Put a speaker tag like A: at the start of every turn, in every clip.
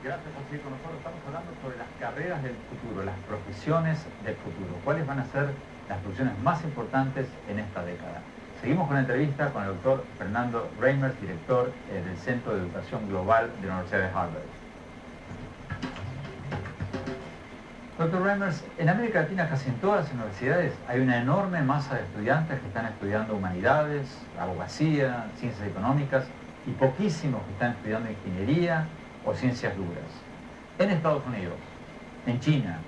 A: Gracias por seguir con nosotros. Estamos hablando sobre las carreras del futuro, las profesiones del futuro. ¿Cuáles van a ser las profesiones más importantes en esta década? Seguimos con la entrevista con el doctor Fernando Reimers, director del Centro de Educación Global de la Universidad de Harvard. Doctor Reimers, en América Latina, casi en todas las universidades, hay una enorme masa de estudiantes que están estudiando humanidades, abogacía, ciencias económicas, y poquísimos que están estudiando ingeniería o ciencias duras. En Estados Unidos, en China,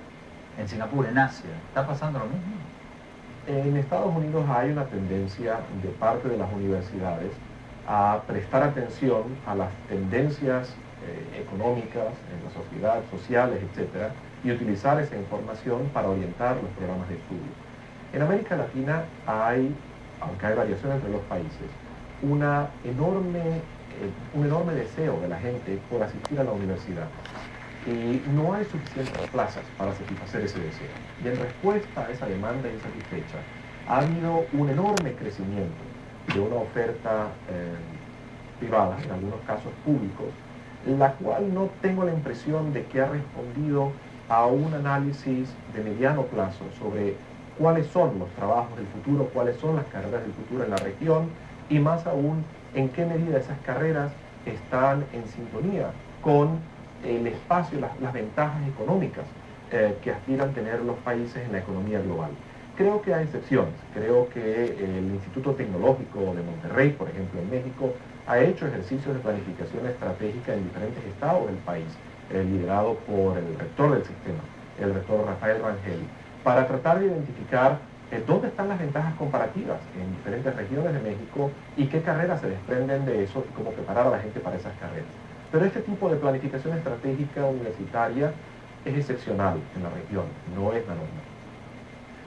A: en Singapur, en Asia, ¿está pasando lo mismo?
B: En Estados Unidos hay una tendencia de parte de las universidades a prestar atención a las tendencias económicas en la sociedad, sociales, etcétera, y utilizar esa información para orientar los programas de estudio. En América Latina hay, aunque hay variación entre los países, un enorme deseo de la gente por asistir a la universidad. Y no hay suficientes plazas para satisfacer ese deseo. Y en respuesta a esa demanda insatisfecha, ha habido un enorme crecimiento de una oferta privada, en algunos casos públicos, la cual no tengo la impresión de que ha respondido a un análisis de mediano plazo sobre cuáles son los trabajos del futuro, cuáles son las carreras del futuro en la región y más aún en qué medida esas carreras están en sintonía con el espacio, las ventajas económicas que aspiran a tener los países en la economía global. Creo que hay excepciones. Creo que el Instituto Tecnológico de Monterrey, por ejemplo, en México, ha hecho ejercicios de planificación estratégica en diferentes estados del país, liderado por el rector del sistema, el rector Rafael Rangel, para tratar de identificar dónde están las ventajas comparativas en diferentes regiones de México y qué carreras se desprenden de eso y cómo preparar a la gente para esas carreras. Pero este tipo de planificación estratégica universitaria es excepcional en la región, no es la norma.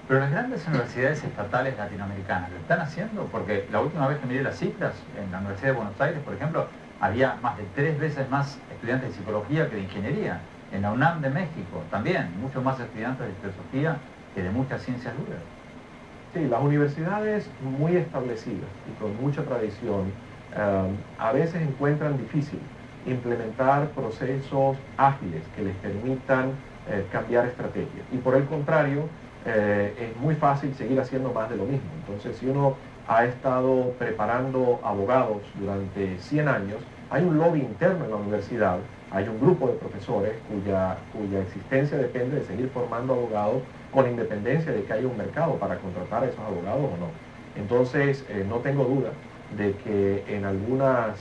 A: Pero las grandes universidades estatales latinoamericanas lo están haciendo, porque la última vez que miré las cifras, en la Universidad de Buenos Aires, por ejemplo, había más de 3 veces más estudiantes de psicología que de ingeniería. En la UNAM de México también, muchos más estudiantes de filosofía que de muchas ciencias duras.
B: Sí, las universidades muy establecidas y con mucha tradición a veces encuentran difícil implementar procesos ágiles que les permitan cambiar estrategias. Y por el contrario, es muy fácil seguir haciendo más de lo mismo. Entonces, si uno ha estado preparando abogados durante 100 años, hay un lobby interno en la universidad, hay un grupo de profesores cuya existencia depende de seguir formando abogados con independencia de que haya un mercado para contratar a esos abogados o no. Entonces, no tengo duda de que en algunas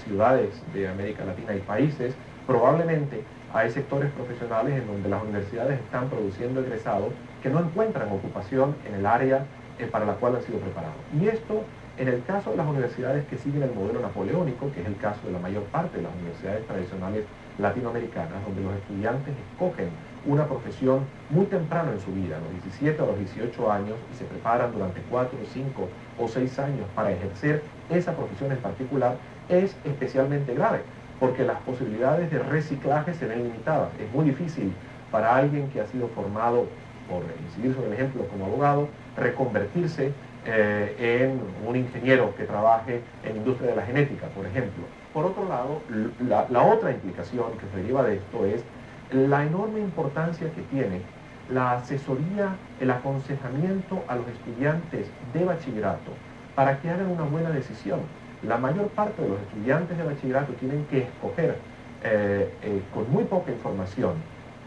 B: ciudades de América Latina y países, probablemente hay sectores profesionales en donde las universidades están produciendo egresados que no encuentran ocupación en el área para la cual han sido preparados. Y esto, en el caso de las universidades que siguen el modelo napoleónico, que es el caso de la mayor parte de las universidades tradicionales latinoamericanas, donde los estudiantes escogen una profesión muy temprano en su vida, a los 17 o los 18 años, y se preparan durante 4, 5 o 6 años para ejercer esa profesión en particular, es especialmente grave, porque las posibilidades de reciclaje se ven limitadas. Es muy difícil para alguien que ha sido formado, por incidir sobre el ejemplo, como abogado, reconvertirse en un ingeniero que trabaje en la industria de la genética, por ejemplo. Por otro lado, la otra implicación que se deriva de esto es la enorme importancia que tiene la asesoría, el aconsejamiento a los estudiantes de bachillerato para que hagan una buena decisión. La mayor parte de los estudiantes de bachillerato tienen que escoger con muy poca información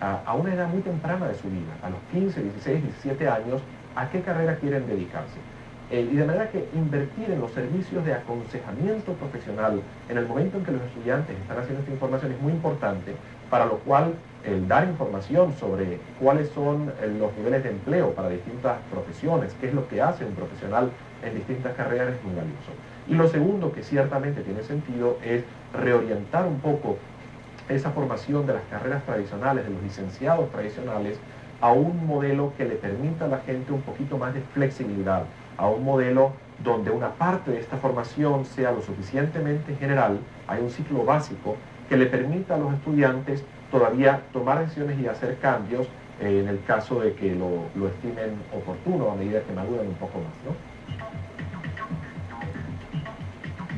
B: a una edad muy temprana de su vida, a los 15, 16, 17 años, a qué carrera quieren dedicarse. Y de manera que invertir en los servicios de aconsejamiento profesional en el momento en que los estudiantes están haciendo esta información es muy importante, para lo cual el dar información sobre cuáles son los niveles de empleo para distintas profesiones, qué es lo que hace un profesional en distintas carreras es muy valioso. Y lo segundo que ciertamente tiene sentido es reorientar un poco esa formación de las carreras tradicionales, de los licenciados tradicionales, a un modelo que le permita a la gente un poquito más de flexibilidad, a un modelo donde una parte de esta formación sea lo suficientemente general, hay un ciclo básico que le permita a los estudiantes todavía tomar decisiones y hacer cambios en el caso de que lo estimen oportuno a medida que maduran un poco más, ¿no?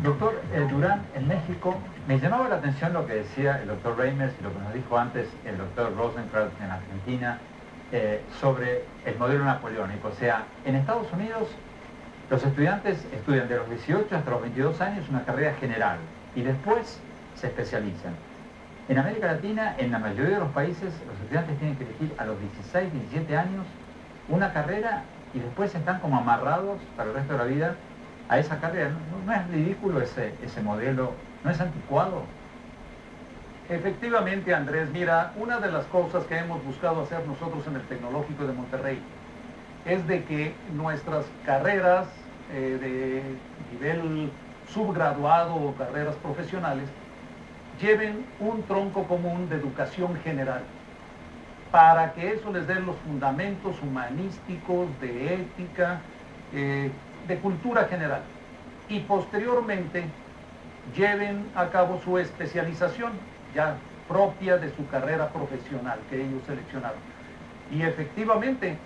A: Doctor Durán, en México, me llamaba la atención lo que decía el doctor Reimers y lo que nos dijo antes el doctor Rosenkrantz en Argentina sobre el modelo napoleónico. O sea, en Estados Unidos los estudiantes estudian de los 18 hasta los 22 años una carrera general y después se especializan. En América Latina, en la mayoría de los países, los estudiantes tienen que elegir a los 16, 17 años una carrera y después están como amarrados para el resto de la vida a esa carrera. ¿No es ridículo ese modelo? ¿No es anticuado?
C: Efectivamente, Andrés, mira, una de las cosas que hemos buscado hacer nosotros en el Tecnológico de Monterrey es de que nuestras carreras de nivel subgraduado o carreras profesionales lleven un tronco común de educación general, para que eso les dé los fundamentos humanísticos, de ética, de cultura general, y posteriormente lleven a cabo su especialización ya propia de su carrera profesional que ellos seleccionaron. Y efectivamente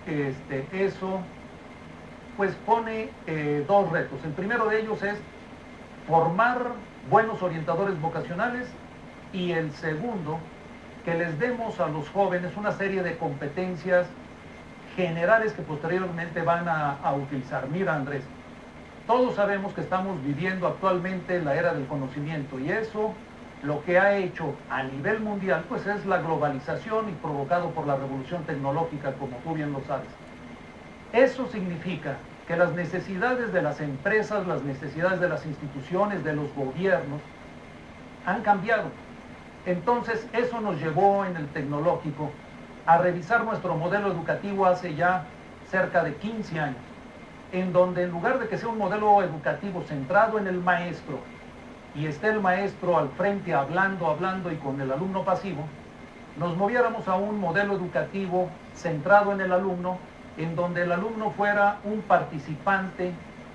C: eso pues pone dos retos. El primero de ellos es formar buenos orientadores vocacionales, y el segundo, que les demos a los jóvenes una serie de competencias generales que posteriormente van a utilizar. Mira, Andrés, todos sabemos que estamos viviendo actualmente la era del conocimiento, y eso lo que ha hecho a nivel mundial pues es la globalización y provocado por la revolución tecnológica, como tú bien lo sabes. Eso significa que las necesidades de las empresas, las necesidades de las instituciones, de los gobiernos han cambiado. Entonces eso nos llevó en el Tecnológico a revisar nuestro modelo educativo hace ya cerca de 15 años, en donde en lugar de que sea un modelo educativo centrado en el maestro y esté el maestro al frente hablando y con el alumno pasivo, nos moviéramos a un modelo educativo centrado en el alumno, en donde el alumno fuera un participante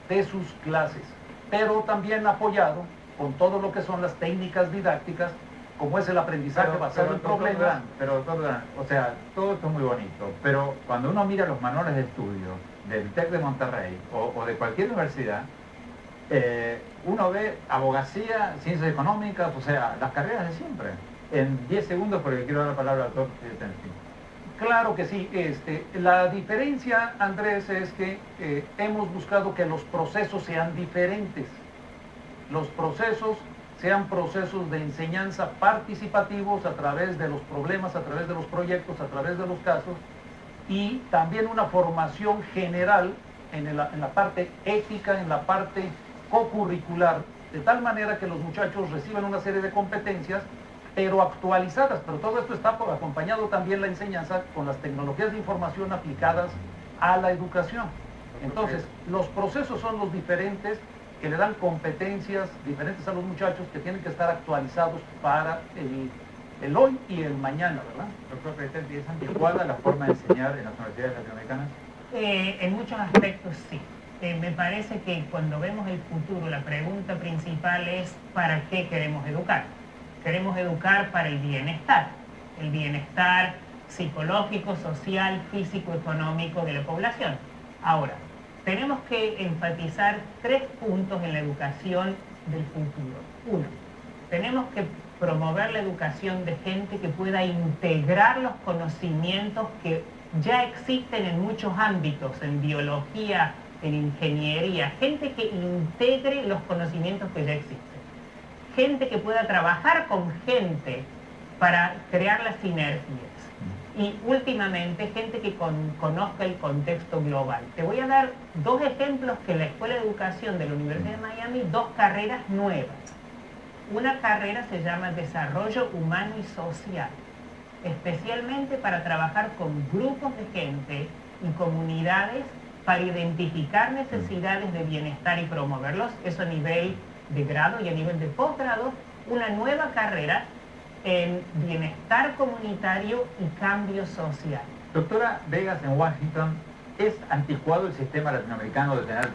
C: de sus clases, pero también apoyado con todo lo que son las técnicas didácticas, como es el aprendizaje basado en problemas.
A: Pero doctor Durán, o sea, todo esto es muy bonito, pero cuando uno mira los manuales de estudio del TEC de Monterrey o de cualquier universidad, uno ve abogacía, ciencias económicas, o sea, las carreras de siempre. En 10 segundos, porque quiero dar la palabra al doctor.
C: Claro que sí. La diferencia, Andrés, es que hemos buscado que los procesos sean diferentes. Los procesos sean procesos de enseñanza participativos a través de los problemas, a través de los proyectos, a través de los casos, y también una formación general en la parte ética, en la parte co-curricular, de tal manera que los muchachos reciban una serie de competencias, pero actualizadas. Pero todo esto está acompañado también la enseñanza con las tecnologías de información aplicadas a la educación. Entonces, los procesos son los diferentes, que le dan competencias diferentes a los muchachos, que tienen que estar actualizados para el hoy y el mañana, ¿verdad?
A: Doctor Crescenti, ¿es anticuada la forma de enseñar en las universidades latinoamericanas?
D: En muchos aspectos sí. Me parece que cuando vemos el futuro, la pregunta principal es ¿para qué queremos educar? Queremos educar para el bienestar psicológico, social, físico, económico de la población. Ahora, tenemos que enfatizar 3 puntos en la educación del futuro. 1, tenemos que promover la educación de gente que pueda integrar los conocimientos que ya existen en muchos ámbitos, en biología, en ingeniería, gente que integre los conocimientos que ya existen. Gente que pueda trabajar con gente para crear las sinergias. Y últimamente, gente que conozca el contexto global. Te voy a dar 2 ejemplos que en la Escuela de Educación de la Universidad de Miami, 2 carreras nuevas. Una carrera se llama Desarrollo Humano y Social, especialmente para trabajar con grupos de gente y comunidades para identificar necesidades de bienestar y promoverlos. Eso a nivel de grado y a nivel de posgrado. Una nueva carrera en bienestar comunitario y cambio social.
A: Doctora Vegas, en Washington, ¿es anticuado el sistema latinoamericano de tener